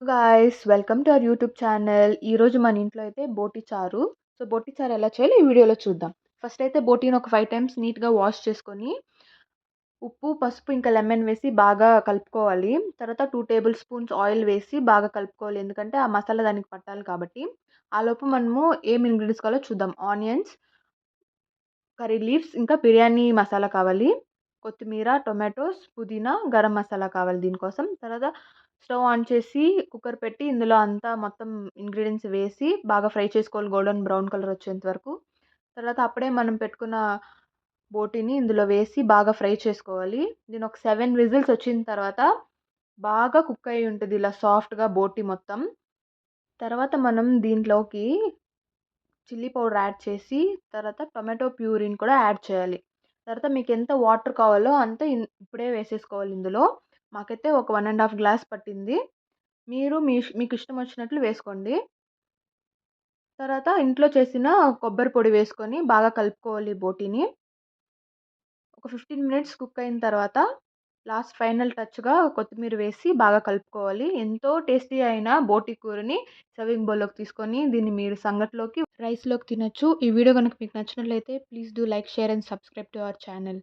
Guys welcome to our YouTube channel. ఈరోజు మన ఇంట్లో అయితే బోటి చారు. సో బోటి చారు ఎలా చేయాలో ఈ వీడియోలో చూద్దాం. ఫస్ట్ అయితే బోటీని ఒక 5 టైమ్స్ నీట్‌గా వాష్ చేసుకొని, ఉప్పు, పసుపు ఇంకా లెమన్ వేసి బాగా కలుపుకోవాలి. తర్వాత 2 టేబుల్ స్పూన్స్ ఆయిల్ వేసి బాగా కలుపుకోవాలి. ఎందుకంటే ఆ మసాలా దానికి పట్టాలి కాబట్టి. ఆలోపు మనము ఏం ఇంగ్రీడియెంట్స్ కావాలో చూద్దాం. ఆనియన్స్, కర్రీ లీవ్స్, ఇంకా బిర్యానీ మసాలా కావాలి. కొత్తిమీర, టొమాటోస్, పుదీనా, గరం మసాలా కావాలి దీనికోసం. తర్వాత స్టవ్ ఆన్ చేసి కుక్కర్ పెట్టి ఇందులో అంతా మొత్తం ఇంగ్రీడియెంట్స్ వేసి బాగా ఫ్రై చేసుకోవాలి గోల్డెన్ బ్రౌన్ కలర్ వచ్చేంత వరకు. తర్వాత అప్పుడే మనం పెట్టుకున్న బోటీని ఇందులో వేసి బాగా ఫ్రై చేసుకోవాలి. దీని ఒక 7 విజిల్స్ వచ్చిన తర్వాత బాగా కుక్ అయ్యి ఉంటది ఇలా సాఫ్ట్‌గా బోటీ మొత్తం. తర్వాత మనం దీంట్లోకి చిల్లీ పౌడర్ యాడ్ చేసి, తర్వాత టొమాటో ప్యూరీని కూడా యాడ్ చేయాలి. తర్వాత మీకెంత వాటర్ కావాలో అంత ఇప్పుడే వేసేసుకోవాలి ఇందులో. మాకైతే ఒక 1 ½ గ్లాస్ పట్టింది. మీరు మీకిష్టం వచ్చినట్లు వేసుకోండి. తర్వాత ఇంట్లో చేసిన కొబ్బరి పొడి వేసుకొని బాగా కలుపుకోవాలి బోటీని. ఒక 15 మినిట్స్ కుక్ అయిన తర్వాత లాస్ట్ ఫైనల్ టచ్‌గా కొత్తిమీర వేసి బాగా కలుపుకోవాలి. ఎంతో టేస్టీ అయిన బోటీ కూరని సర్వింగ్ బౌల్‌లోకి తీసుకొని దీన్ని మీరు సంగట్లోకి, రైస్‌లోకి తినొచ్చు. ఈ వీడియో గనుక మీకు నచ్చినట్లయితే please do like, share and subscribe to our channel.